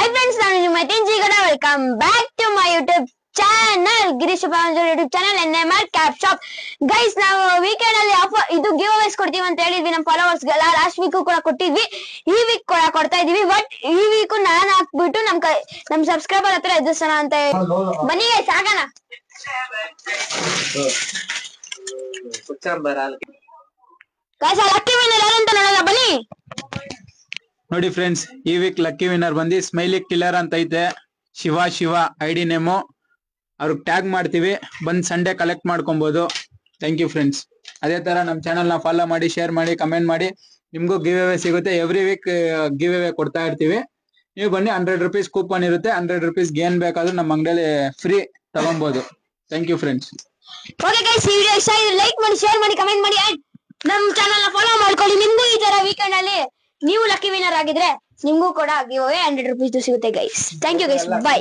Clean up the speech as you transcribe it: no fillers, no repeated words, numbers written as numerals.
Hi friends, ನಾನು ನಿಮ್ಮ ತಿಂಜಿಗಡ welcome back to my YouTube channel Girish YouTube channel NMR cap shop. Guys, ನಾವು weekend ಅಲ್ಲಿ ಆಫರ್ ಇದು ಗಿವ್ ಅವೇಸ್ ಕೊಡ್ತೀವಿ ಅಂತ ಹೇಳಿದ್ವಿ ನಮ್ಮ ಫಾಲೋವರ್ಸ್ ಗೆಲ್ಲ. ಲಾಸ್ಟ್ ವೀಕ್ ಕೂಡ ಕೊಟ್ಟಿದ್ವಿ, ಈ ವೀಕ್ ಕೂಡ ಕೊಡ್ತಾ ಇದೀವಿ. ಬಟ್ ಈ ವೀಕ್ ನಾನು ಹಾಕ್ಬಿಟ್ಟು ನಮ್ ಸಬ್ಸ್ಕ್ರೈಬರ್ ಹತ್ರ ಎದುರಿಸೋಣ ಅಂತ. ಬನ್ನಿ ಗೈಸ್, ಆಗೋಣ. ಗೈಸ್, ಲಕ್ಕಿ ವಿನ್ನರ್ ಯಾರು ಅಂತ ನೋಡೋಣ ಬನ್ನಿ. ನೋಡಿ ಫ್ರೆಂಡ್ಸ್, ಈ ವೀಕ್ ಲಕ್ಕಿ ವಿನ್ನರ್ ಬಂದು ಸ್ಮೈಲಿ ಕಿಲ್ಲರ್ ಅಂತ ಐತೆ. Shiva ID name. ಅವ್ರಿಗೆ ಟ್ಯಾಗ್ ಮಾಡ್ತೀವಿ, ಬಂದ್ ಸಂಡೇ ಕಲೆಕ್ಟ್ ಮಾಡ್ಕೊಬಹುದು. Thank you friends. ಅದೇ ತರ ನಮ್ಮ ಚಾನಲ್ ನ ಫಾಲೋ ಮಾಡಿ, ಶೇರ್ ಮಾಡಿ, ಕಮೆಂಟ್ ಮಾಡಿ. ನಿಮ್ಗೂ ಗಿವ್ ಅವೇ ಸಿಗುತ್ತೆ. ಎವ್ರಿ ವೀಕ್ ಗಿವ್ ಅವೇ ಕೊಡ್ತಾ ಇರ್ತೀವಿ. ನೀವು ಬನ್ನಿ, 100 ರೂಪೀಸ್ ಕೂಪನ್ ಇರುತ್ತೆ. 100 ರೂಪೀಸ್ ಏನ್ ಬೇಕಾದ್ರೂ ನಮ್ಮ ಅಂಗಡಿಯಲ್ಲಿ ಫ್ರೀ ತಗೊಬಹುದು. Thank you friends. Okay guys, ಈ ವಿಡಿಯೋ ಇಷ್ಟ ಆಗಿದೆ ಲೈಕ್ ಮಾಡಿ, ಶೇರ್ ಮಾಡಿ, ಕಮೆಂಟ್ ಮಾಡಿ, ಅಂಡ್ ನಮ್ಮ ಚಾನಲ್ ನ ಫಾಲೋ ಮಾಡ್ಕೊಳ್ಳಿ. ನಿಮ್ಗೂ ಈ ತರ ವೀಕೆಂಡ್ ಅಲ್ಲಿ ನೀವು ಲಕ್ಕಿ ವಿನ್ನರ್ ಆಗಿದ್ರೆ ನಿಮ್ಗೂ ಕೂಡ ಗಿವ್ ಅವೇ 100 ರೂಪೀಸ್ ಸಿಗುತ್ತೆ guys. Thank you guys, by.